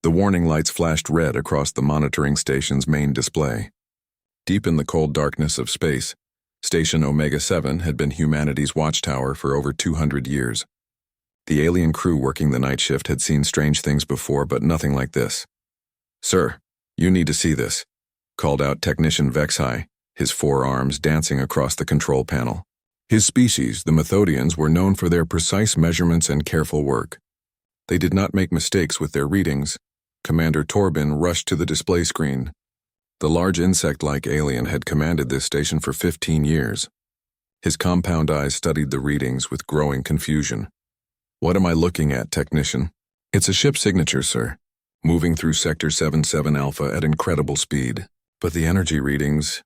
The warning lights flashed red across the monitoring station's main display. Deep in the cold darkness of space, Station Omega-7 had been humanity's watchtower for over 200 years. The alien crew working the night shift had seen strange things before, but nothing like this. "Sir, you need to see this," called out Technician Vexhi, his forearms dancing across the control panel. His species, the Methodians, were known for their precise measurements and careful work. They did not make mistakes with their readings. Commander Torben rushed to the display screen. The large insect-like alien had commanded this station for 15 years. His compound eyes studied the readings with growing confusion. "What am I looking at, Technician?" "It's a ship signature, sir, moving through Sector 77 Alpha at incredible speed. But the energy readings..."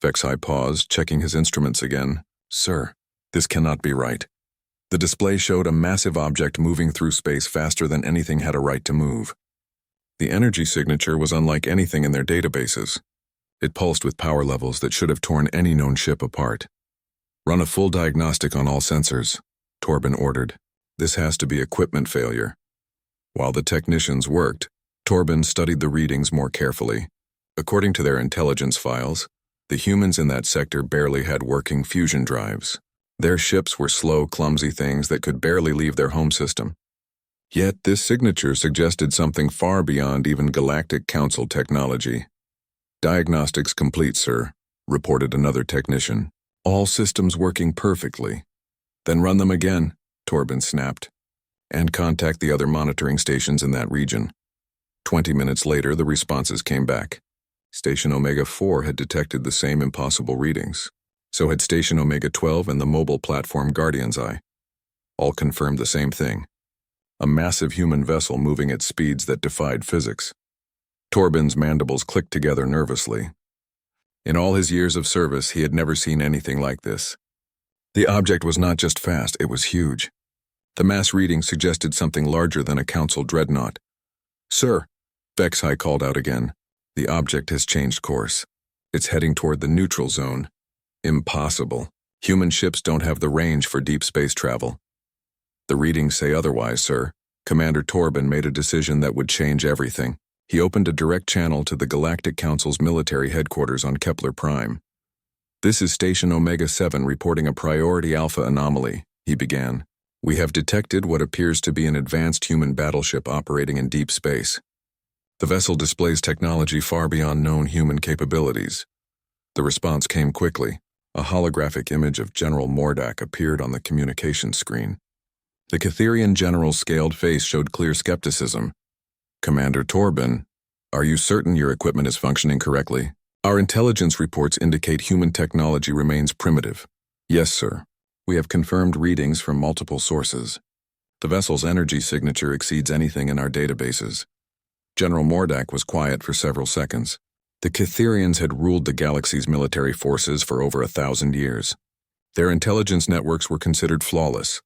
Vexhi paused, checking his instruments again. "Sir, this cannot be right." The display showed a massive object moving through space faster than anything had a right to move. The energy signature was unlike anything in their databases. It pulsed with power levels that should have torn any known ship apart. "Run a full diagnostic on all sensors," Torben ordered. "This has to be equipment failure." While the technicians worked, Torben studied the readings more carefully. According to their intelligence files, the humans in that sector barely had working fusion drives. Their ships were slow, clumsy things that could barely leave their home system. Yet this signature suggested something far beyond even Galactic Council technology. "Diagnostics complete, sir," reported another technician. "All systems working perfectly." "Then run them again," Torben snapped, "and contact the other monitoring stations in that region." 20 minutes later, the responses came back. Station Omega-4 had detected the same impossible readings. So had Station Omega-12 and the mobile platform Guardian's Eye. All confirmed the same thing. A massive human vessel moving at speeds that defied physics. Torben's mandibles clicked together nervously. In all his years of service, he had never seen anything like this. The object was not just fast, it was huge. The mass reading suggested something larger than a council dreadnought. "Sir," Vexhi called out again, "the object has changed course. It's heading toward the neutral zone." "Impossible. Human ships don't have the range for deep space travel." "The readings say otherwise, sir." Commander Torben made a decision that would change everything. He opened a direct channel to the Galactic Council's military headquarters on Kepler Prime. "This is Station Omega-7 reporting a priority alpha anomaly," he began. "We have detected what appears to be an advanced human battleship operating in deep space. The vessel displays technology far beyond known human capabilities." The response came quickly. A holographic image of General Mordak appeared on the communications screen. The Catherian general's scaled face showed clear skepticism. "Commander Torben, are you certain your equipment is functioning correctly? Our intelligence reports indicate human technology remains primitive." "Yes, sir. We have confirmed readings from multiple sources. The vessel's energy signature exceeds anything in our databases." General Mordak was quiet for several seconds. The Catherians had ruled the galaxy's military forces for over 1,000 years. Their intelligence networks were considered flawless.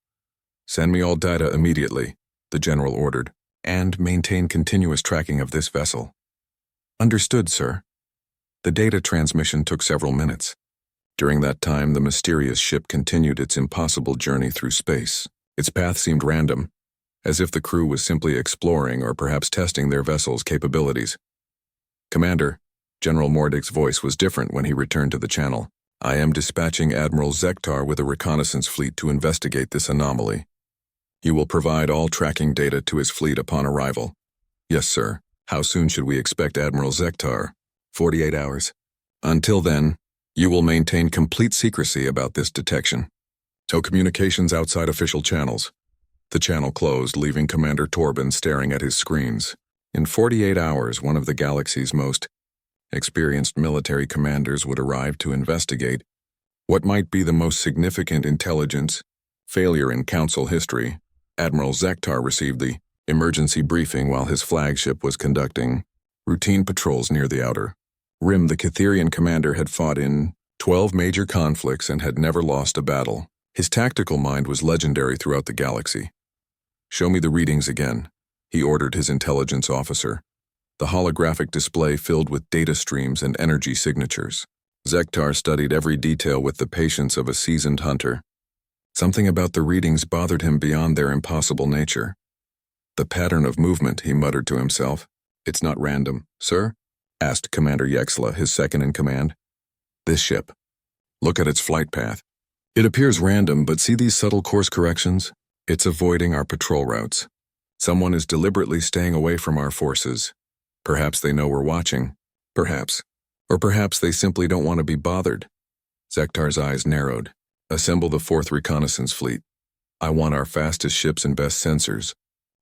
"Send me all data immediately," the general ordered, "and maintain continuous tracking of this vessel." "Understood, sir." The data transmission took several minutes. During that time, the mysterious ship continued its impossible journey through space. Its path seemed random, as if the crew was simply exploring or perhaps testing their vessel's capabilities. "Commander," General Mordak's voice was different when he returned to the channel. "I am dispatching Admiral Zektar with a reconnaissance fleet to investigate this anomaly. You will provide all tracking data to his fleet upon arrival." "Yes, sir. How soon should we expect Admiral Zektar?" 48 hours. "Until then, you will maintain complete secrecy about this detection. No communications outside official channels." The channel closed, leaving Commander Torben staring at his screens. In 48 hours, one of the galaxy's most experienced military commanders would arrive to investigate what might be the most significant intelligence failure in Council history. Admiral Zektar received the emergency briefing while his flagship was conducting routine patrols near the outer rim. The Catherian commander had fought in 12 major conflicts and had never lost a battle. His tactical mind was legendary throughout the galaxy. "Show me the readings again," he ordered his intelligence officer. The holographic display filled with data streams and energy signatures. Zektar studied every detail with the patience of a seasoned hunter. Something about the readings bothered him beyond their impossible nature. "The pattern of movement," he muttered to himself. It's not random, sir? Asked Commander Yexla, his second-in-command. This ship. Look at its flight path. It appears random, but see these subtle course corrections? It's avoiding our patrol routes. Someone is deliberately staying away from our forces. Perhaps they know we're watching. Perhaps. Or perhaps they simply don't want to be bothered. Zektar's eyes narrowed. Assemble the 4th Reconnaissance Fleet. I want our fastest ships and best sensors.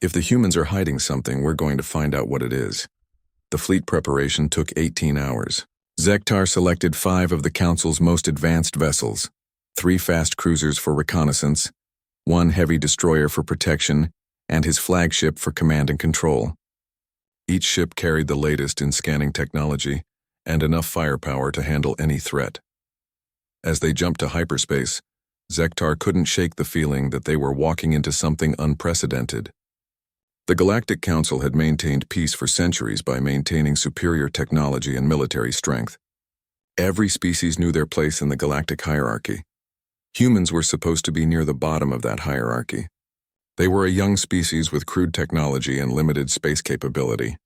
If the humans are hiding something, we're going to find out what it is. The fleet preparation took 18 hours. Zektar selected 5 of the Council's most advanced vessels, 3 fast cruisers for reconnaissance, 1 heavy destroyer for protection, and his flagship for command and control. Each ship carried the latest in scanning technology and enough firepower to handle any threat. As they jumped to hyperspace, Zektar couldn't shake the feeling that they were walking into something unprecedented. The Galactic Council had maintained peace for centuries by maintaining superior technology and military strength. Every species knew their place in the galactic hierarchy. Humans were supposed to be near the bottom of that hierarchy. They were a young species with crude technology and limited space capability.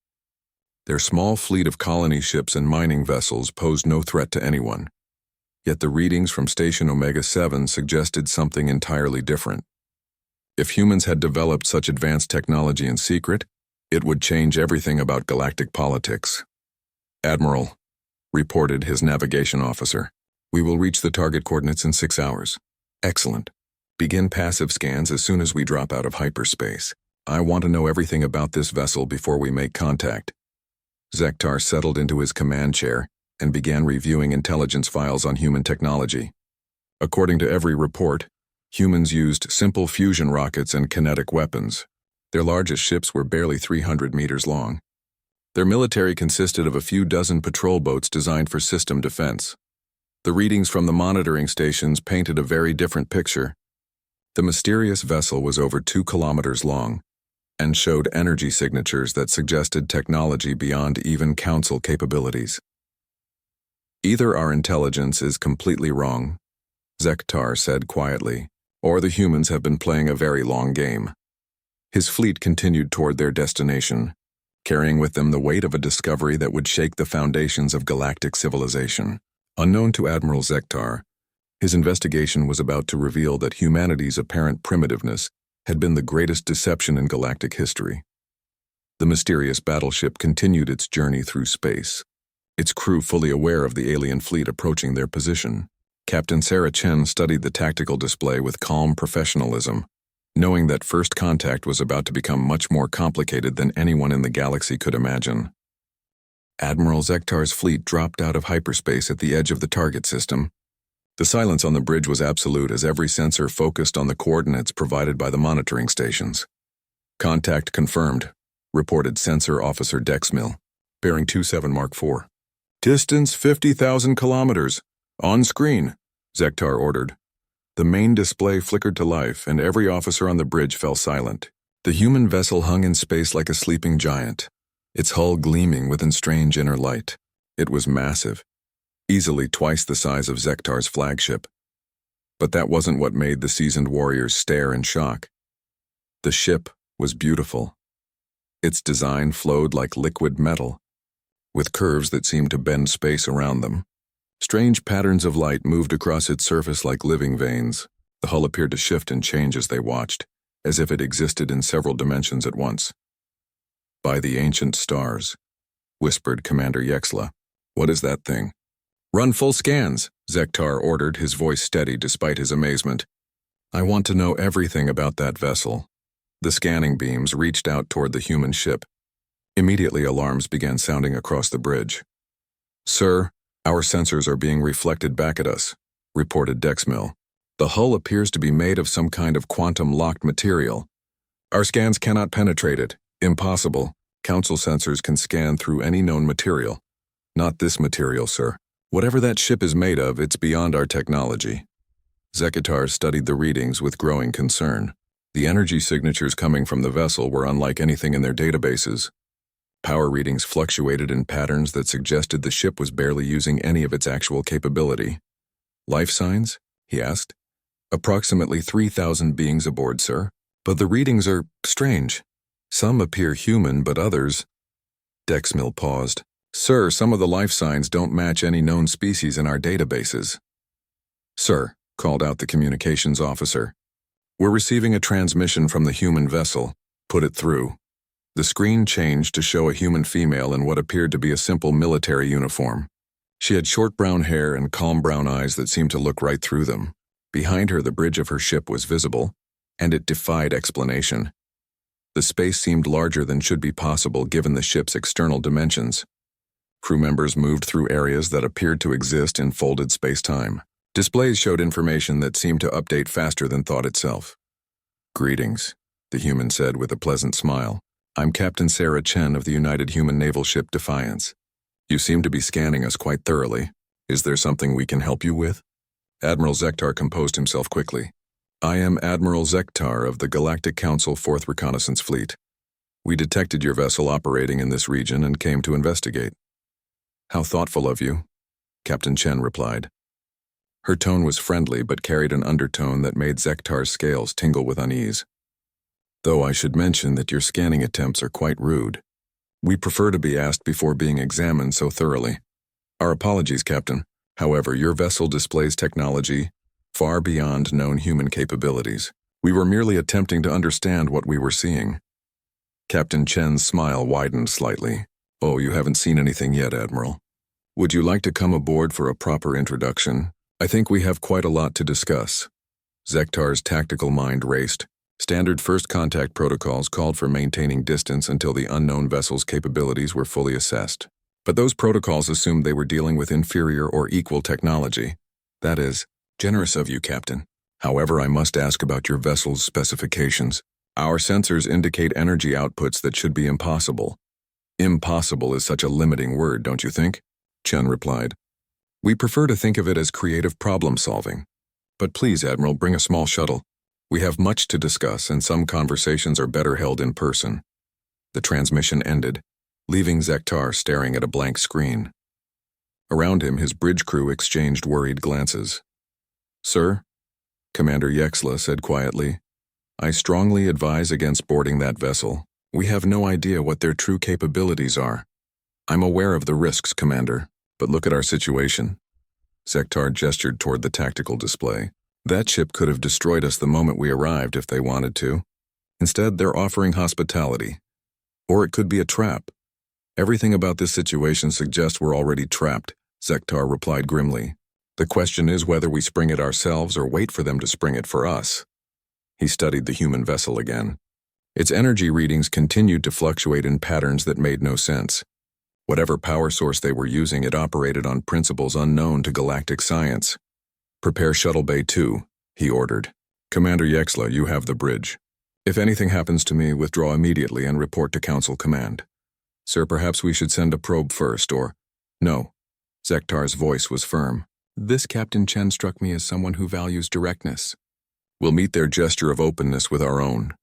Their small fleet of colony ships and mining vessels posed no threat to anyone. Yet the readings from Station Omega-7 suggested something entirely different. If humans had developed such advanced technology in secret, it would change everything about galactic politics. Admiral, reported his navigation officer, we will reach the target coordinates in 6 hours. Excellent. Begin passive scans as soon as we drop out of hyperspace. I want to know everything about this vessel before we make contact. Zektar settled into his command chair and began reviewing intelligence files on human technology. According to every report, humans used simple fusion rockets and kinetic weapons. Their largest ships were barely 300 meters long. Their military consisted of a few dozen patrol boats designed for system defense. The readings from the monitoring stations painted a very different picture. The mysterious vessel was over 2 kilometers long and showed energy signatures that suggested technology beyond even Council capabilities. Either our intelligence is completely wrong, Zektar said quietly, or the humans have been playing a very long game. His fleet continued toward their destination, carrying with them the weight of a discovery that would shake the foundations of galactic civilization. Unknown to Admiral Zektar, his investigation was about to reveal that humanity's apparent primitiveness had been the greatest deception in galactic history. The mysterious battleship continued its journey through space, its crew fully aware of the alien fleet approaching their position. Captain Sarah Chen studied the tactical display with calm professionalism, knowing that first contact was about to become much more complicated than anyone in the galaxy could imagine. Admiral Zektar's fleet dropped out of hyperspace at the edge of the target system. The silence on the bridge was absolute as every sensor focused on the coordinates provided by the monitoring stations. Contact confirmed, reported Sensor Officer Dexmill, bearing 27 Mark IV. Distance 50,000 kilometers. On screen, Zektar ordered. The main display flickered to life and every officer on the bridge fell silent. The human vessel hung in space like a sleeping giant, its hull gleaming with a strange inner light. It was massive, easily twice the size of Zektar's flagship. But that wasn't what made the seasoned warriors stare in shock. The ship was beautiful. Its design flowed like liquid metal, with curves that seemed to bend space around them. Strange patterns of light moved across its surface like living veins. The hull appeared to shift and change as they watched, as if it existed in several dimensions at once. By the ancient stars, whispered Commander Yexla. What is that thing? Run full scans, Zektar ordered, his voice steady despite his amazement. I want to know everything about that vessel. The scanning beams reached out toward the human ship. Immediately alarms began sounding across the bridge. Sir, our sensors are being reflected back at us, reported Dexmill. The hull appears to be made of some kind of quantum-locked material. Our scans cannot penetrate it. Impossible. Council sensors can scan through any known material. Not this material, sir. Whatever that ship is made of, it's beyond our technology. Zektar studied the readings with growing concern. The energy signatures coming from the vessel were unlike anything in their databases. Power readings fluctuated in patterns that suggested the ship was barely using any of its actual capability. Life signs? He asked. Approximately 3,000 beings aboard, sir. But the readings are strange. Some appear human, but others... Dexmill paused. Sir, some of the life signs don't match any known species in our databases. Sir, called out the communications officer. We're receiving a transmission from the human vessel. Put it through. The screen changed to show a human female in what appeared to be a simple military uniform. She had short brown hair and calm brown eyes that seemed to look right through them. Behind her, the bridge of her ship was visible, and it defied explanation. The space seemed larger than should be possible given the ship's external dimensions. Crew members moved through areas that appeared to exist in folded space-time. Displays showed information that seemed to update faster than thought itself. Greetings, the human said with a pleasant smile. I'm Captain Sarah Chen of the United Human Naval Ship Defiance. You seem to be scanning us quite thoroughly. Is there something we can help you with? Admiral Zektar composed himself quickly. I am Admiral Zektar of the Galactic Council 4th Reconnaissance Fleet. We detected your vessel operating in this region and came to investigate. How thoughtful of you, Captain Chen replied. Her tone was friendly but carried an undertone that made Zektar's scales tingle with unease. Though I should mention that your scanning attempts are quite rude. We prefer to be asked before being examined so thoroughly. Our apologies, Captain. However, your vessel displays technology far beyond known human capabilities. We were merely attempting to understand what we were seeing. Captain Chen's smile widened slightly. Oh, you haven't seen anything yet, Admiral. Would you like to come aboard for a proper introduction? I think we have quite a lot to discuss. Zektar's tactical mind raced. Standard first contact protocols called for maintaining distance until the unknown vessel's capabilities were fully assessed. But those protocols assumed they were dealing with inferior or equal technology. That is, generous of you, Captain. However, I must ask about your vessel's specifications. Our sensors indicate energy outputs that should be impossible. Impossible is such a limiting word, don't you think? Chen replied. We prefer to think of it as creative problem-solving. But please, Admiral, bring a small shuttle. We have much to discuss, and some conversations are better held in person. The transmission ended, leaving Zektar staring at a blank screen. Around him, his bridge crew exchanged worried glances. Sir, Commander Yexla said quietly, I strongly advise against boarding that vessel. We have no idea what their true capabilities are. I'm aware of the risks, Commander, but look at our situation. Zektar gestured toward the tactical display. That ship could have destroyed us the moment we arrived if they wanted to. Instead, they're offering hospitality. Or it could be a trap. Everything about this situation suggests we're already trapped, Zektar replied grimly. The question is whether we spring it ourselves or wait for them to spring it for us. He studied the human vessel again. Its energy readings continued to fluctuate in patterns that made no sense. Whatever power source they were using, it operated on principles unknown to galactic science. Prepare Shuttle Bay 2, he ordered. Commander Yexla, you have the bridge. If anything happens to me, withdraw immediately and report to Council Command. Sir, perhaps we should send a probe first, or... No. Zektar's voice was firm. This Captain Chen struck me as someone who values directness. We'll meet their gesture of openness with our own.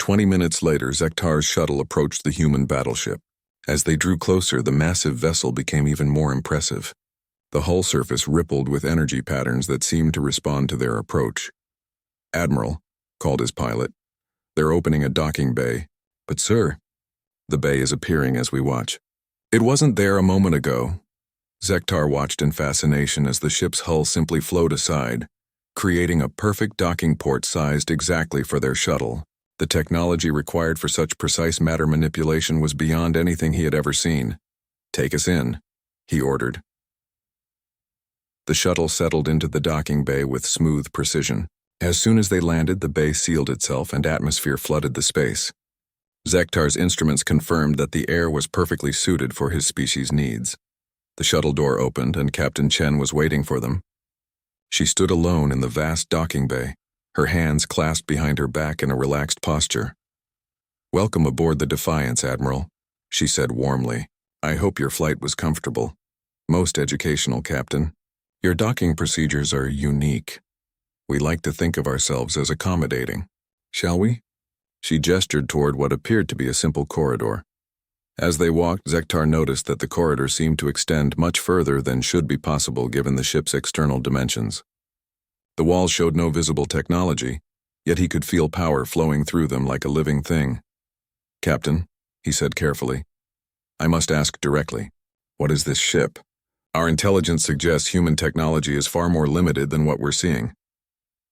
20 minutes later, Zektar's shuttle approached the human battleship. As they drew closer, the massive vessel became even more impressive. The hull surface rippled with energy patterns that seemed to respond to their approach. Admiral, called his pilot, they're opening a docking bay. But sir, the bay is appearing as we watch. It wasn't there a moment ago. Zektar watched in fascination as the ship's hull simply flowed aside, creating a perfect docking port sized exactly for their shuttle. The technology required for such precise matter manipulation was beyond anything he had ever seen. Take us in, he ordered. The shuttle settled into the docking bay with smooth precision. As soon as they landed, the bay sealed itself and atmosphere flooded the space. Zektar's instruments confirmed that the air was perfectly suited for his species' needs. The shuttle door opened and Captain Chen was waiting for them. She stood alone in the vast docking bay, her hands clasped behind her back in a relaxed posture. Welcome aboard the Defiance, Admiral, she said warmly. I hope your flight was comfortable. Most educational, Captain. Your docking procedures are unique. We like to think of ourselves as accommodating. Shall we? She gestured toward what appeared to be a simple corridor. As they walked, Zektar noticed that the corridor seemed to extend much further than should be possible given the ship's external dimensions. The walls showed no visible technology, yet he could feel power flowing through them like a living thing. Captain, he said carefully, I must ask directly. What is this ship? Our intelligence suggests human technology is far more limited than what we're seeing.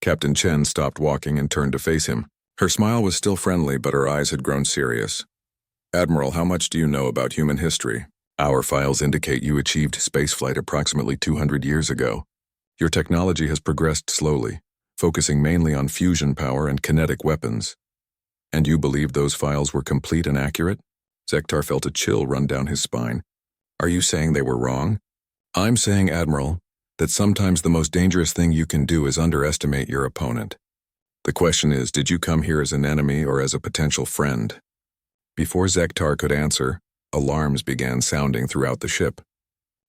Captain Chen stopped walking and turned to face him. Her smile was still friendly, but her eyes had grown serious. Admiral, how much do you know about human history? Our files indicate you achieved spaceflight approximately 200 years ago. Your technology has progressed slowly, focusing mainly on fusion power and kinetic weapons. And you believe those files were complete and accurate? Zektar felt a chill run down his spine. Are you saying they were wrong? I'm saying, Admiral, that sometimes the most dangerous thing you can do is underestimate your opponent. The question is, did you come here as an enemy or as a potential friend? Before Zektar could answer, alarms began sounding throughout the ship.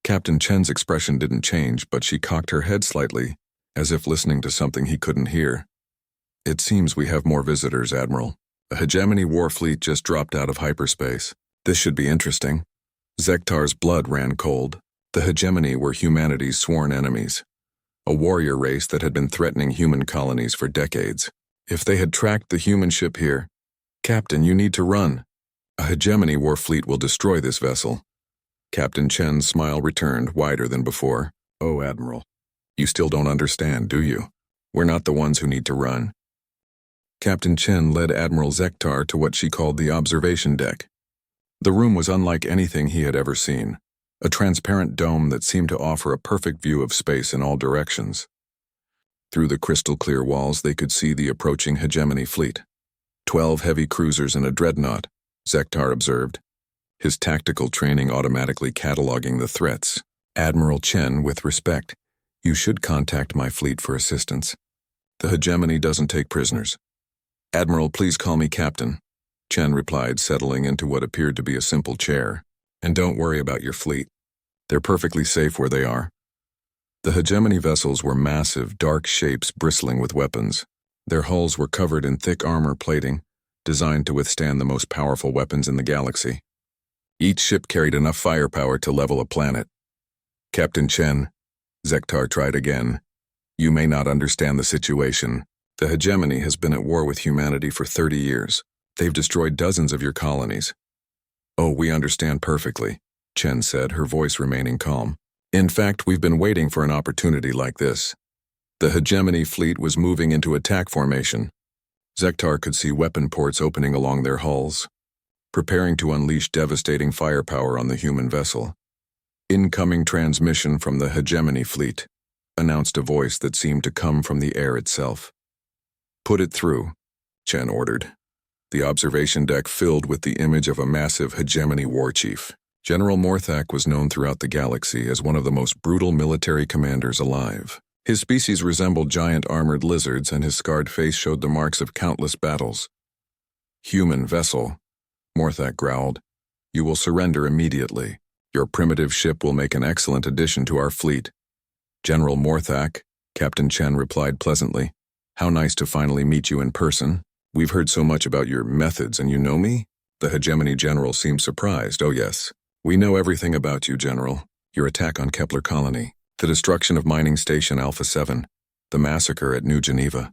Captain Chen's expression didn't change, but she cocked her head slightly, as if listening to something he couldn't hear. It seems we have more visitors, Admiral. A hegemony war fleet just dropped out of hyperspace. This should be interesting. Zektar's blood ran cold. The hegemony were humanity's sworn enemies, a warrior race that had been threatening human colonies for decades. If they had tracked the human ship here, Captain, you need to run. A hegemony war fleet will destroy this vessel. Captain Chen's smile returned, wider than before. Oh, Admiral, you still don't understand, do you? We're not the ones who need to run. Captain Chen led Admiral Zektar to what she called the observation deck. The room was unlike anything he had ever seen, a transparent dome that seemed to offer a perfect view of space in all directions. Through the crystal-clear walls they could see the approaching hegemony fleet. 12 heavy cruisers and a dreadnought, Zektar observed, his tactical training automatically cataloging the threats. Admiral Chen, with respect, you should contact my fleet for assistance. The hegemony doesn't take prisoners. Admiral, please call me Captain, Chen replied, settling into what appeared to be a simple chair. And don't worry about your fleet. They're perfectly safe where they are. The hegemony vessels were massive, dark shapes bristling with weapons. Their hulls were covered in thick armor plating, designed to withstand the most powerful weapons in the galaxy. Each ship carried enough firepower to level a planet. Captain Chen, Zektar tried again. You may not understand the situation. The hegemony has been at war with humanity for 30 years. They've destroyed dozens of your colonies. Oh, we understand perfectly, Chen said, her voice remaining calm. In fact, we've been waiting for an opportunity like this. The hegemony fleet was moving into attack formation. Zektar could see weapon ports opening along their hulls, preparing to unleash devastating firepower on the human vessel. Incoming transmission from the hegemony fleet, announced a voice that seemed to come from the air itself. Put it through, Chen ordered. The observation deck filled with the image of a massive hegemony war chief. General Morthak was known throughout the galaxy as one of the most brutal military commanders alive. His species resembled giant armored lizards, and his scarred face showed the marks of countless battles. Human vessel, Morthak growled. You will surrender immediately. Your primitive ship will make an excellent addition to our fleet. General Morthak, Captain Chen replied pleasantly. How nice to finally meet you in person. We've heard so much about your methods, and you know me? The hegemony general seemed surprised. Oh yes, we know everything about you, General. Your attack on Kepler Colony, the destruction of Mining Station Alpha 7, the massacre at New Geneva.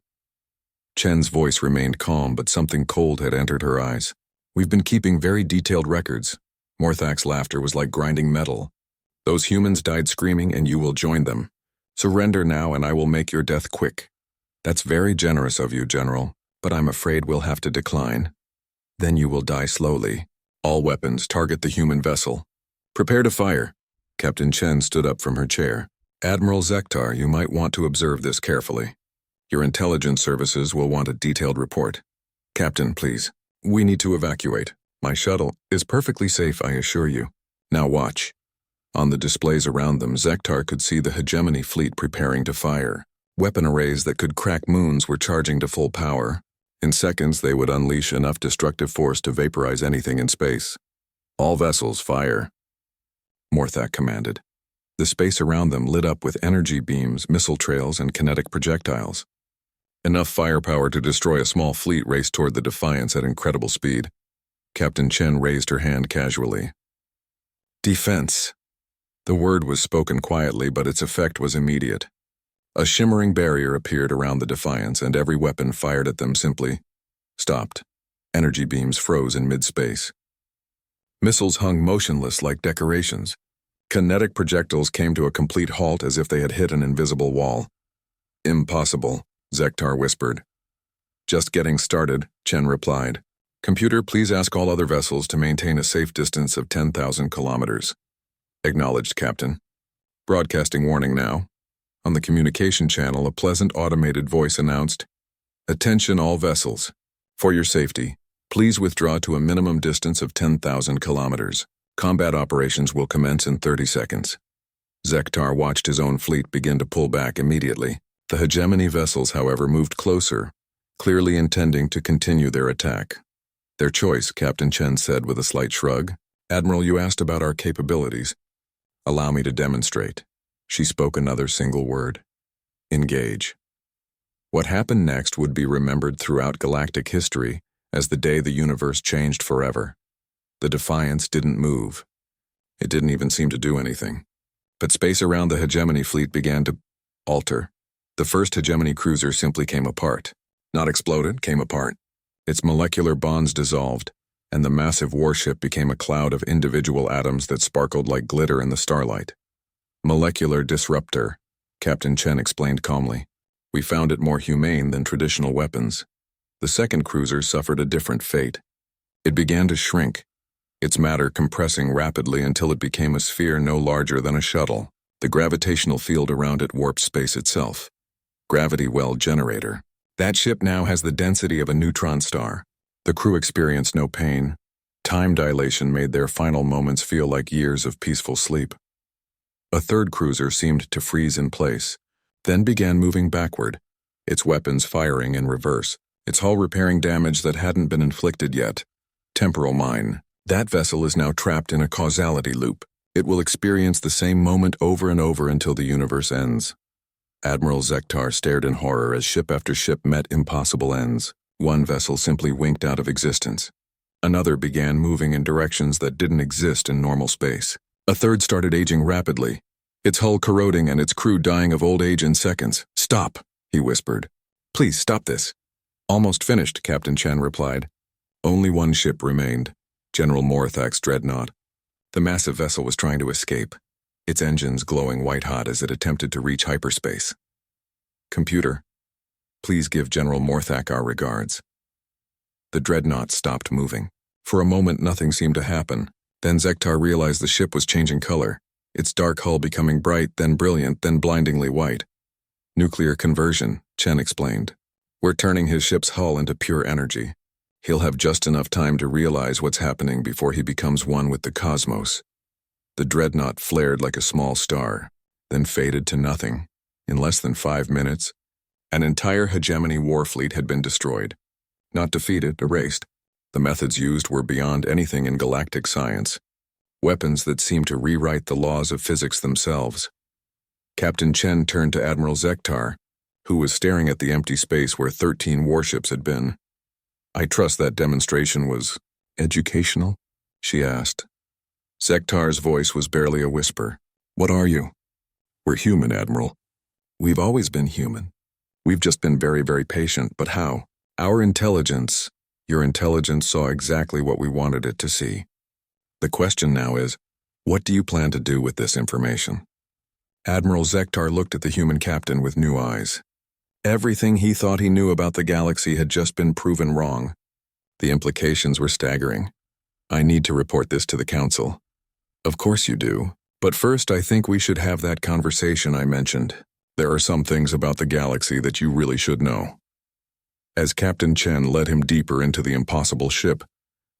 Chen's voice remained calm, but something cold had entered her eyes. We've been keeping very detailed records. Morthak's laughter was like grinding metal. Those humans died screaming, and you will join them. Surrender now, and I will make your death quick. That's very generous of you, General, but I'm afraid we'll have to decline. Then you will die slowly. All weapons target the human vessel. Prepare to fire. Captain Chen stood up from her chair. Admiral Zektar, you might want to observe this carefully. Your intelligence services will want a detailed report. Captain, please. We need to evacuate. My shuttle is perfectly safe, I assure you. Now watch. On the displays around them, Zektar could see the hegemony fleet preparing to fire. Weapon arrays that could crack moons were charging to full power. In seconds, they would unleash enough destructive force to vaporize anything in space. All vessels, fire, Morthak commanded. The space around them lit up with energy beams, missile trails, and kinetic projectiles. Enough firepower to destroy a small fleet raced toward the Defiance at incredible speed. Captain Chen raised her hand casually. Defense. The word was spoken quietly, but its effect was immediate. A shimmering barrier appeared around the Defiance, and every weapon fired at them simply stopped. Energy beams froze in mid-space. Missiles hung motionless like decorations. Kinetic projectiles came to a complete halt as if they had hit an invisible wall. Impossible, Zektar whispered. Just getting started, Chen replied. Computer, please ask all other vessels to maintain a safe distance of 10,000 kilometers. Acknowledged, Captain. Broadcasting warning now. On the communication channel, a pleasant automated voice announced, Attention all vessels. For your safety, please withdraw to a minimum distance of 10,000 kilometers. Combat operations will commence in 30 seconds. Zektar watched his own fleet begin to pull back immediately. The hegemony vessels, however, moved closer, clearly intending to continue their attack. Their choice, Captain Chen said with a slight shrug. Admiral, you asked about our capabilities. Allow me to demonstrate. She spoke another single word. Engage. What happened next would be remembered throughout galactic history as the day the universe changed forever. The Defiance didn't move. It didn't even seem to do anything. But space around the hegemony fleet began to alter. The first hegemony cruiser simply came apart. Not exploded, came apart. Its molecular bonds dissolved, and the massive warship became a cloud of individual atoms that sparkled like glitter in the starlight. Molecular disruptor, Captain Chen explained calmly. We found it more humane than traditional weapons. The second cruiser suffered a different fate. It began to shrink, its matter compressing rapidly until it became a sphere no larger than a shuttle. The gravitational field around it warped space itself. Gravity well generator. That ship now has the density of a neutron star. The crew experienced no pain. Time dilation made their final moments feel like years of peaceful sleep. A third cruiser seemed to freeze in place, then began moving backward, its weapons firing in reverse, its hull repairing damage that hadn't been inflicted yet. Temporal mine. That vessel is now trapped in a causality loop. It will experience the same moment over and over until the universe ends. Admiral Zektar stared in horror as ship after ship met impossible ends. One vessel simply winked out of existence. Another began moving in directions that didn't exist in normal space. A third started aging rapidly, its hull corroding and its crew dying of old age in seconds. Stop, he whispered. Please stop this. Almost finished, Captain Chen replied. Only one ship remained, General Morthak's dreadnought. The massive vessel was trying to escape, its engines glowing white-hot as it attempted to reach hyperspace. Computer, please give General Morthak our regards. The dreadnought stopped moving. For a moment, nothing seemed to happen. Then Zektar realized the ship was changing color, its dark hull becoming bright, then brilliant, then blindingly white. Nuclear conversion, Chen explained. We're turning his ship's hull into pure energy. He'll have just enough time to realize what's happening before he becomes one with the cosmos. The dreadnought flared like a small star, then faded to nothing. In less than 5 minutes, an entire hegemony war fleet had been destroyed. Not defeated, erased. The methods used were beyond anything in galactic science. Weapons that seemed to rewrite the laws of physics themselves. Captain Chen turned to Admiral Zektar, who was staring at the empty space where 13 warships had been. I trust that demonstration was educational? She asked. Zektar's voice was barely a whisper. What are you? We're human, Admiral. We've always been human. We've just been very, very patient, but how? Our intelligence, your intelligence saw exactly what we wanted it to see. The question now is, what do you plan to do with this information? Admiral Zektar looked at the human captain with new eyes. Everything he thought he knew about the galaxy had just been proven wrong. The implications were staggering. I need to report this to the Council. Of course you do. But first, I think we should have that conversation I mentioned. There are some things about the galaxy that you really should know. As Captain Chen led him deeper into the impossible ship,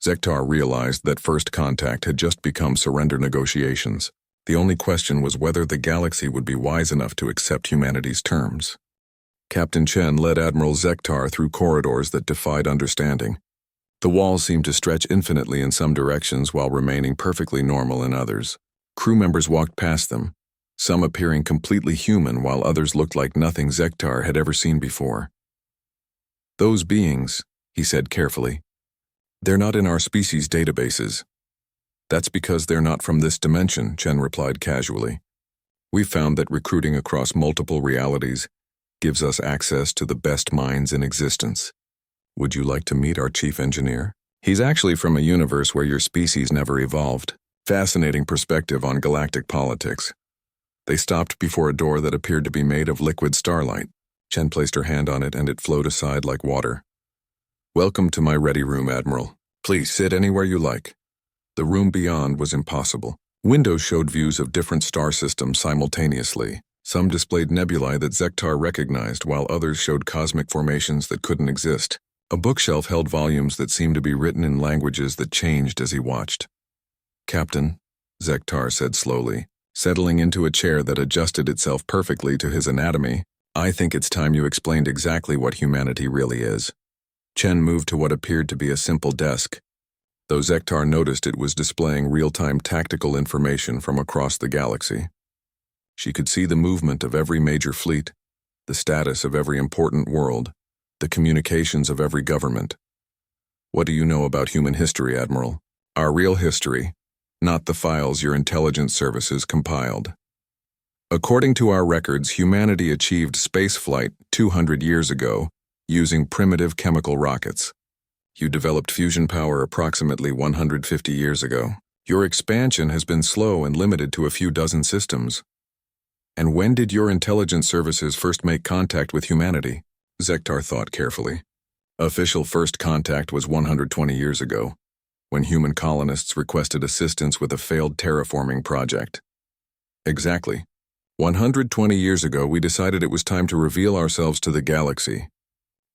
Zektar realized that first contact had just become surrender negotiations. The only question was whether the galaxy would be wise enough to accept humanity's terms. Captain Chen led Admiral Zektar through corridors that defied understanding. The walls seemed to stretch infinitely in some directions while remaining perfectly normal in others. Crew members walked past them, some appearing completely human while others looked like nothing Zektar had ever seen before. Those beings, he said carefully, they're not in our species databases. That's because they're not from this dimension, Chen replied casually. We've found that recruiting across multiple realities gives us access to the best minds in existence. Would you like to meet our chief engineer? He's actually from a universe where your species never evolved. Fascinating perspective on galactic politics. They stopped before a door that appeared to be made of liquid starlight. Chen placed her hand on it and it flowed aside like water. Welcome to my ready room, Admiral. Please sit anywhere you like. The room beyond was impossible. Windows showed views of different star systems simultaneously. Some displayed nebulae that Zektar recognized, while others showed cosmic formations that couldn't exist. A bookshelf held volumes that seemed to be written in languages that changed as he watched. Captain, Zektar said slowly, settling into a chair that adjusted itself perfectly to his anatomy, I think it's time you explained exactly what humanity really is. Chen moved to what appeared to be a simple desk, though Zektar noticed it was displaying real-time tactical information from across the galaxy. She could see the movement of every major fleet, the status of every important world, the communications of every government. What do you know about human history, Admiral? Our real history, not the files your intelligence services compiled. According to our records, humanity achieved spaceflight 200 years ago using primitive chemical rockets. You developed fusion power approximately 150 years ago. Your expansion has been slow and limited to a few dozen systems. And when did your intelligence services first make contact with humanity? Zektar thought carefully. Official first contact was 120 years ago, when human colonists requested assistance with a failed terraforming project. Exactly. 120 years ago, we decided it was time to reveal ourselves to the galaxy.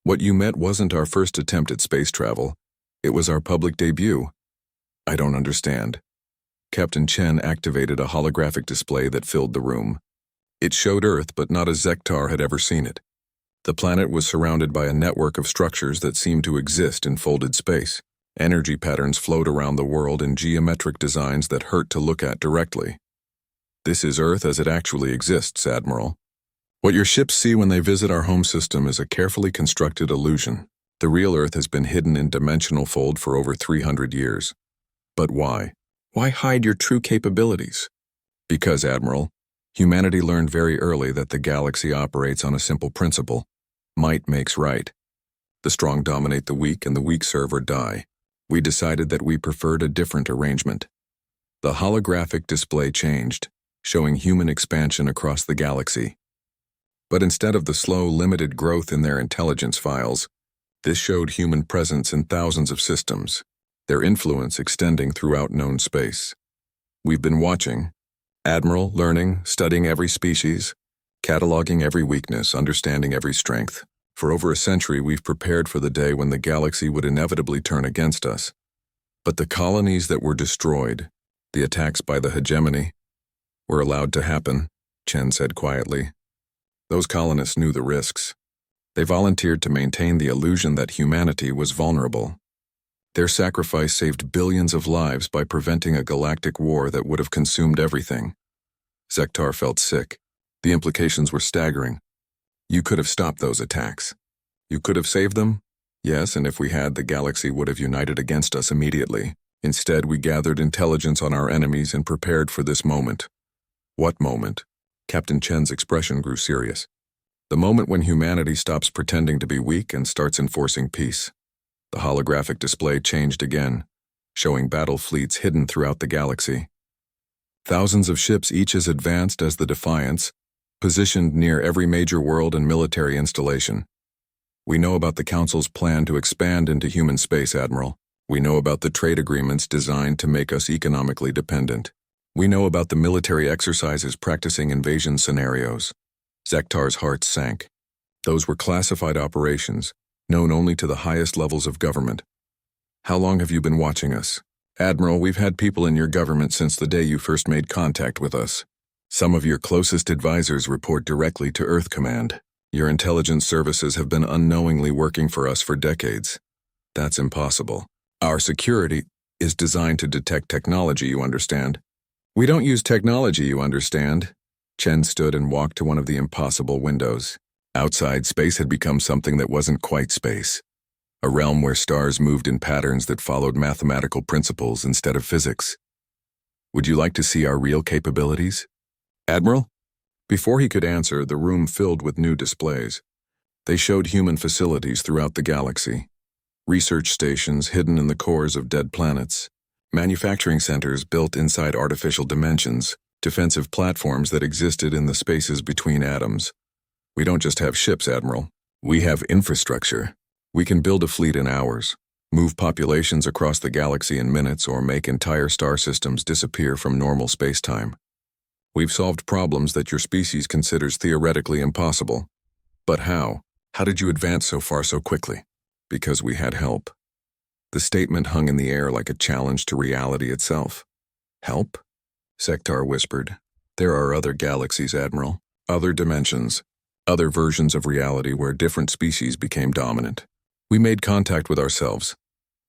What you met wasn't our first attempt at space travel. It was our public debut. I don't understand. Captain Chen activated a holographic display that filled the room. It showed Earth, but not as Zektar had ever seen it. The planet was surrounded by a network of structures that seemed to exist in folded space. Energy patterns flowed around the world in geometric designs that hurt to look at directly. This is Earth as it actually exists, Admiral. What your ships see when they visit our home system is a carefully constructed illusion. The real Earth has been hidden in dimensional fold for over 300 years. But why? Why hide your true capabilities? Because, Admiral, humanity learned very early that the galaxy operates on a simple principle. Might makes right. The strong dominate the weak and the weak serve or die. We decided that we preferred a different arrangement. The holographic display changed, showing human expansion across the galaxy. But instead of the slow, limited growth in their intelligence files, this showed human presence in thousands of systems, their influence extending throughout known space. We've been watching, Admiral, learning, studying every species, cataloging every weakness, understanding every strength. For over a century, we've prepared for the day when the galaxy would inevitably turn against us. But the colonies that were destroyed, the attacks by the hegemony, were allowed to happen, Chen said quietly. Those colonists knew the risks. They volunteered to maintain the illusion that humanity was vulnerable. Their sacrifice saved billions of lives by preventing a galactic war that would have consumed everything. Zektar felt sick. The implications were staggering. You could have stopped those attacks. You could have saved them? Yes, and if we had, the galaxy would have united against us immediately. Instead, we gathered intelligence on our enemies and prepared for this moment. What moment? Captain Chen's expression grew serious. The moment when humanity stops pretending to be weak and starts enforcing peace. The holographic display changed again, showing battle fleets hidden throughout the galaxy. Thousands of ships, each as advanced as the Defiance, positioned near every major world and military installation. We know about the Council's plan to expand into human space, Admiral. We know about the trade agreements designed to make us economically dependent. We know about the military exercises practicing invasion scenarios. Zektar's heart sank. Those were classified operations, known only to the highest levels of government. How long have you been watching us? Admiral, we've had people in your government since the day you first made contact with us. Some of your closest advisors report directly to Earth Command. Your intelligence services have been unknowingly working for us for decades. That's impossible. Our security is designed to detect technology, you understand. We don't use technology, you understand. Chen stood and walked to one of the impossible windows. Outside, space had become something that wasn't quite space. A realm where stars moved in patterns that followed mathematical principles instead of physics. Would you like to see our real capabilities? Admiral? Before he could answer, the room filled with new displays. They showed human facilities throughout the galaxy. research stations hidden in the cores of dead planets, manufacturing centers built inside artificial dimensions, defensive platforms that existed in the spaces between atoms. We don't just have ships, Admiral. We have infrastructure. We can build a fleet in hours, move populations across the galaxy in minutes, or make entire star systems disappear from normal space-time. We've solved problems that your species considers theoretically impossible. But how? How did you advance so far so quickly? Because we had help. The statement hung in the air like a challenge to reality itself. Help? Sektar whispered. There are other galaxies, Admiral. Other dimensions. Other versions of reality where different species became dominant. We made contact with ourselves.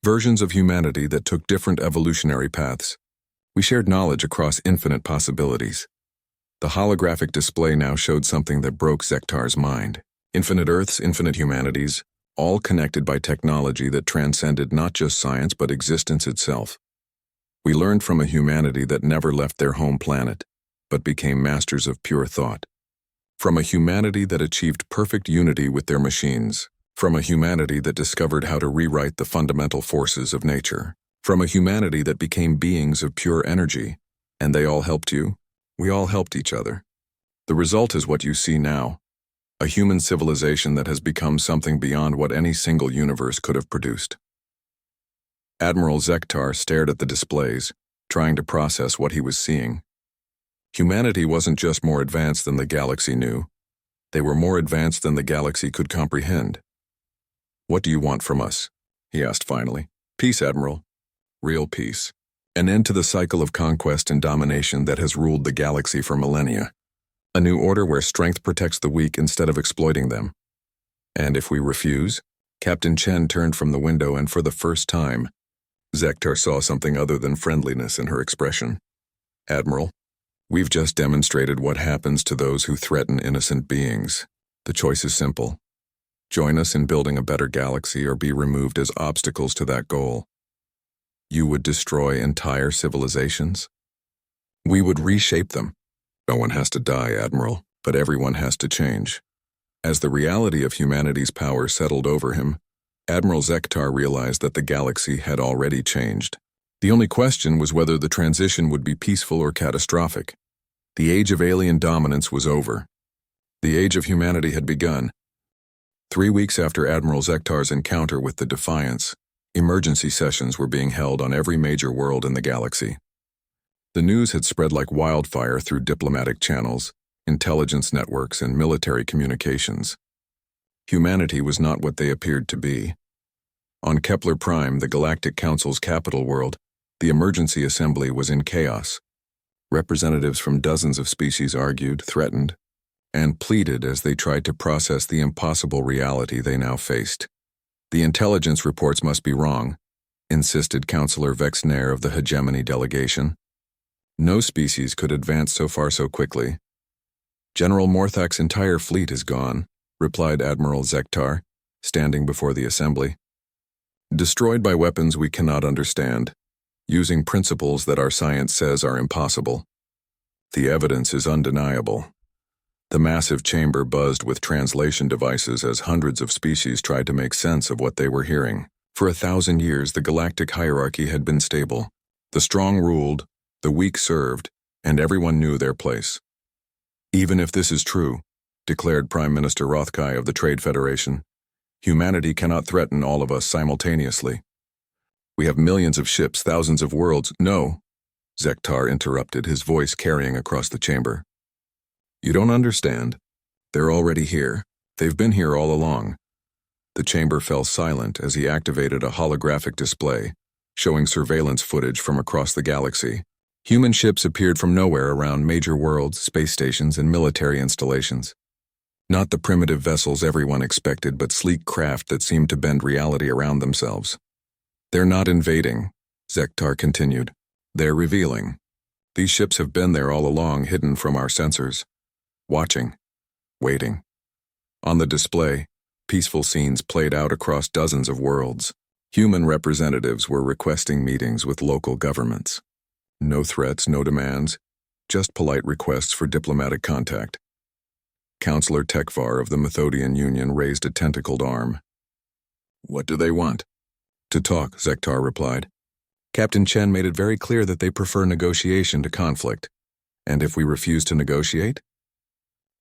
Versions of humanity that took different evolutionary paths. We shared knowledge across infinite possibilities. The holographic display now showed something that broke Sektar's mind. Infinite Earths, infinite humanities, all connected by technology that transcended not just science but existence itself. We learned from a humanity that never left their home planet, but became masters of pure thought. From a humanity that achieved perfect unity with their machines. From a humanity that discovered how to rewrite the fundamental forces of nature. From a humanity that became beings of pure energy. And they all helped you. We all helped each other. The result is what you see now. A human civilization that has become something beyond what any single universe could have produced. Admiral Sektar stared at the displays, trying to process what he was seeing. Humanity wasn't just more advanced than the galaxy knew. They were more advanced than the galaxy could comprehend. What do you want from us? He asked finally. Peace, Admiral. Real peace. An end to the cycle of conquest and domination that has ruled the galaxy for millennia. A new order where strength protects the weak instead of exploiting them. And if we refuse? Captain Chen turned from the window, and for the first time, Sektar saw something other than friendliness in her expression. Admiral, we've just demonstrated what happens to those who threaten innocent beings. The choice is simple. Join us in building a better galaxy or be removed as obstacles to that goal. You would destroy entire civilizations? We would reshape them. No one has to die, Admiral, but everyone has to change. As the reality of humanity's power settled over him, Admiral Sektar realized that the galaxy had already changed. The only question was whether the transition would be peaceful or catastrophic. The age of alien dominance was over. The age of humanity had begun. 3 weeks after Admiral Sektar's encounter with the Defiance, emergency sessions were being held on every major world in the galaxy. The news had spread like wildfire through diplomatic channels, intelligence networks, and military communications. Humanity was not what they appeared to be. On Kepler Prime, the Galactic Council's capital world, the emergency assembly was in chaos. Representatives from dozens of species argued, threatened, and pleaded as they tried to process the impossible reality they now faced. The intelligence reports must be wrong, insisted Councillor Vexner of the Hegemony delegation. No species could advance so far so quickly. General Morthak's entire fleet is gone, replied Admiral Sektar, standing before the assembly. Destroyed by weapons we cannot understand, using principles that our science says are impossible. The evidence is undeniable. The massive chamber buzzed with translation devices as hundreds of species tried to make sense of what they were hearing. For 1,000 years, the galactic hierarchy had been stable. The strong ruled, the weak served, and everyone knew their place. Even if this is true, declared Prime Minister Rothkai of the Trade Federation, humanity cannot threaten all of us simultaneously. We have millions of ships, thousands of worlds. No, Sektar interrupted, his voice carrying across the chamber. You don't understand. They're already here. They've been here all along. The chamber fell silent as he activated a holographic display, showing surveillance footage from across the galaxy. Human ships appeared from nowhere around major worlds, space stations, and military installations. Not the primitive vessels everyone expected, but sleek craft that seemed to bend reality around themselves. They're not invading, Sektar continued. They're revealing. These ships have been there all along, hidden from our sensors. Watching. Waiting. On the display, peaceful scenes played out across dozens of worlds. Human representatives were requesting meetings with local governments. No threats, no demands, just polite requests for diplomatic contact. Councillor Tekvar of the Methodian Union raised a tentacled arm. What do they want? To talk, Zektar replied. Captain Chen made it very clear that they prefer negotiation to conflict. And if we refuse to negotiate?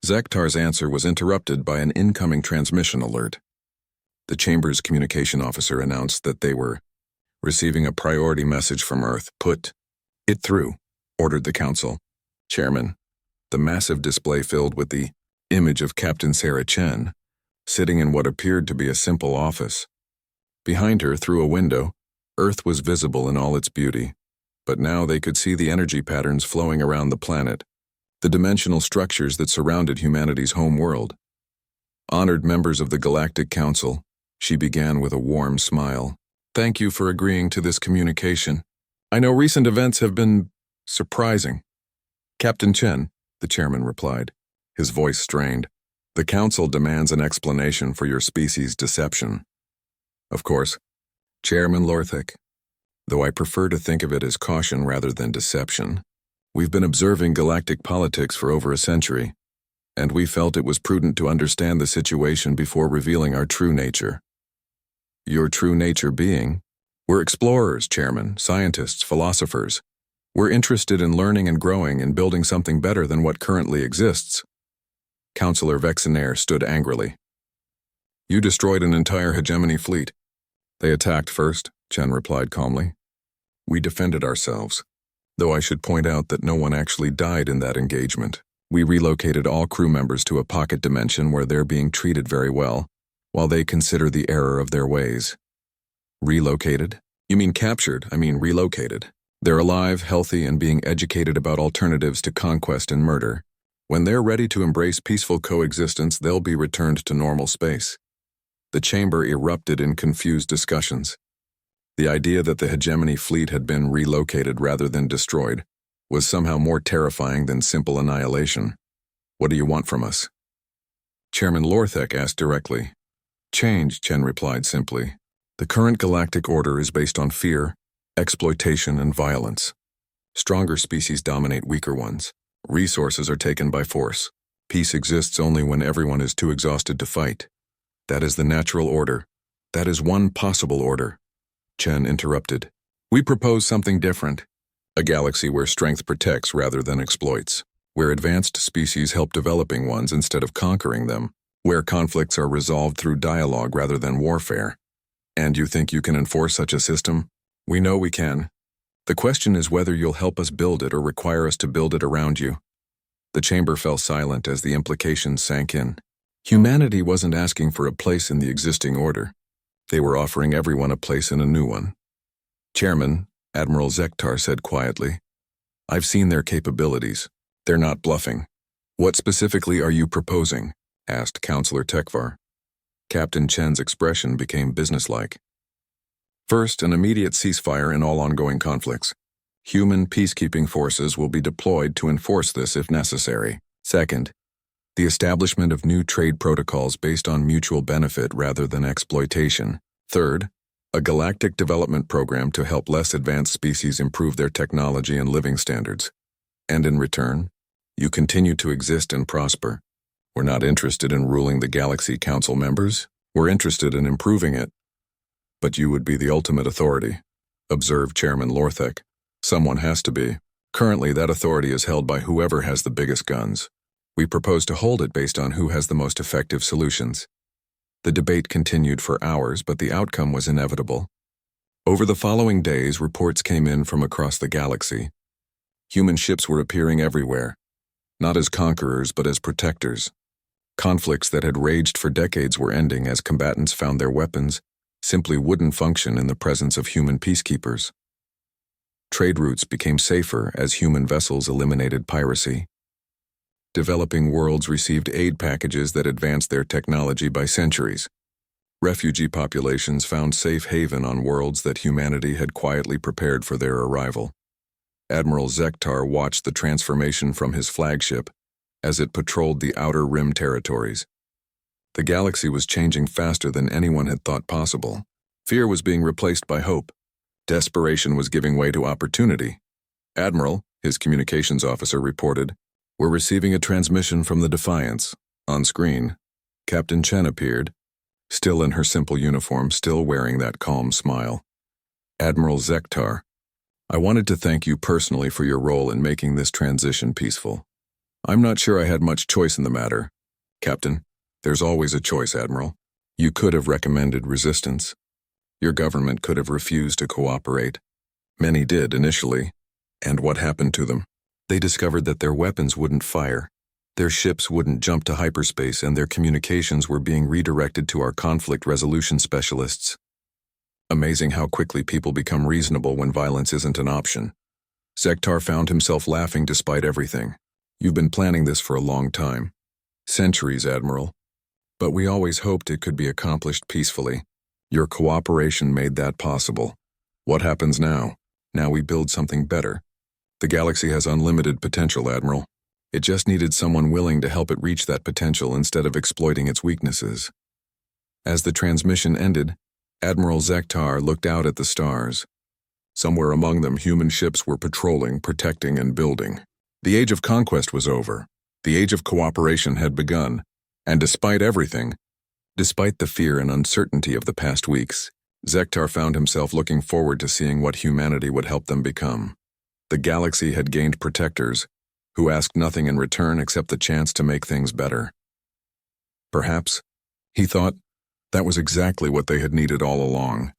Zektar's answer was interrupted by an incoming transmission alert. The Chamber's communication officer announced that they were receiving a priority message from Earth. Put it through, ordered the Council. Chairman, the massive display filled with the image of Captain Sarah Chen, sitting in what appeared to be a simple office. Behind her, through a window, Earth was visible in all its beauty, but now they could see the energy patterns flowing around the planet, the dimensional structures that surrounded humanity's home world. Honored members of the Galactic Council, she began with a warm smile. Thank you for agreeing to this communication. I know recent events have been surprising. Captain Chen, the chairman replied, his voice strained. The Council demands an explanation for your species' deception. Of course, Chairman Lorthek, though I prefer to think of it as caution rather than deception. We've been observing galactic politics for over a century, and we felt it was prudent to understand the situation before revealing our true nature. Your true nature being? We're explorers, Chairman, scientists, philosophers. We're interested in learning and growing and building something better than what currently exists. Councillor Vexenaire stood angrily. You destroyed an entire hegemony fleet. They attacked first, Chen replied calmly. We defended ourselves, though I should point out that no one actually died in that engagement. We relocated all crew members to a pocket dimension where they're being treated very well, while they consider the error of their ways. Relocated? You mean captured? I mean relocated. They're alive, healthy, and being educated about alternatives to conquest and murder. When they're ready to embrace peaceful coexistence, they'll be returned to normal space. The chamber erupted in confused discussions. The idea that the hegemony fleet had been relocated rather than destroyed was somehow more terrifying than simple annihilation. What do you want from us? Chairman Lorthek asked directly. Change, Chen replied simply. The current galactic order is based on fear, exploitation, and violence. Stronger species dominate weaker ones. Resources are taken by force. Peace exists only when everyone is too exhausted to fight. That is the natural order. That is one possible order. Chen interrupted. We propose something different. A galaxy where strength protects rather than exploits. Where advanced species help developing ones instead of conquering them. Where conflicts are resolved through dialogue rather than warfare. And you think you can enforce such a system? We know we can. The question is whether you'll help us build it or require us to build it around you. The chamber fell silent as the implications sank in. Humanity wasn't asking for a place in the existing order. They were offering everyone a place in a new one. Chairman, Admiral Zektar said quietly, I've seen their capabilities. They're not bluffing. What specifically are you proposing? Asked Councillor Tekvar. Captain Chen's expression became businesslike. First, an immediate ceasefire in all ongoing conflicts. Human peacekeeping forces will be deployed to enforce this if necessary. Second, the establishment of new trade protocols based on mutual benefit rather than exploitation. Third, a galactic development program to help less advanced species improve their technology and living standards. And in return, you continue to exist and prosper. We're not interested in ruling the Galaxy Council members. We're interested in improving it. But you would be the ultimate authority, observed Chairman Lorthek. Someone has to be. Currently, that authority is held by whoever has the biggest guns. We propose to hold it based on who has the most effective solutions. The debate continued for hours, but the outcome was inevitable. Over the following days, reports came in from across the galaxy. Human ships were appearing everywhere, not as conquerors but as protectors. Conflicts that had raged for decades were ending as combatants found their weapons simply wouldn't function in the presence of human peacekeepers. Trade routes became safer as human vessels eliminated piracy. Developing worlds received aid packages that advanced their technology by centuries. Refugee populations found safe haven on worlds that humanity had quietly prepared for their arrival. Admiral Zektar watched the transformation from his flagship as it patrolled the outer rim territories. The galaxy was changing faster than anyone had thought possible. Fear was being replaced by hope. Desperation was giving way to opportunity. Admiral, his communications officer reported, we're receiving a transmission from the Defiance. On screen, Captain Chen appeared, still in her simple uniform, still wearing that calm smile. Admiral Zektar, I wanted to thank you personally for your role in making this transition peaceful. I'm not sure I had much choice in the matter. Captain, there's always a choice, Admiral. You could have recommended resistance. Your government could have refused to cooperate. Many did initially. And what happened to them? They discovered that their weapons wouldn't fire, their ships wouldn't jump to hyperspace, and their communications were being redirected to our conflict resolution specialists. Amazing how quickly people become reasonable when violence isn't an option. Zektar found himself laughing despite everything. You've been planning this for a long time. Centuries, Admiral. But we always hoped it could be accomplished peacefully. Your cooperation made that possible. What happens now? Now we build something better. The galaxy has unlimited potential, Admiral. It just needed someone willing to help it reach that potential instead of exploiting its weaknesses. As the transmission ended, Admiral Zektar looked out at the stars. Somewhere among them, human ships were patrolling, protecting, and building. The age of conquest was over. The age of cooperation had begun. And despite everything, despite the fear and uncertainty of the past weeks, Zektar found himself looking forward to seeing what humanity would help them become. The galaxy had gained protectors, who asked nothing in return except the chance to make things better. Perhaps, he thought, that was exactly what they had needed all along.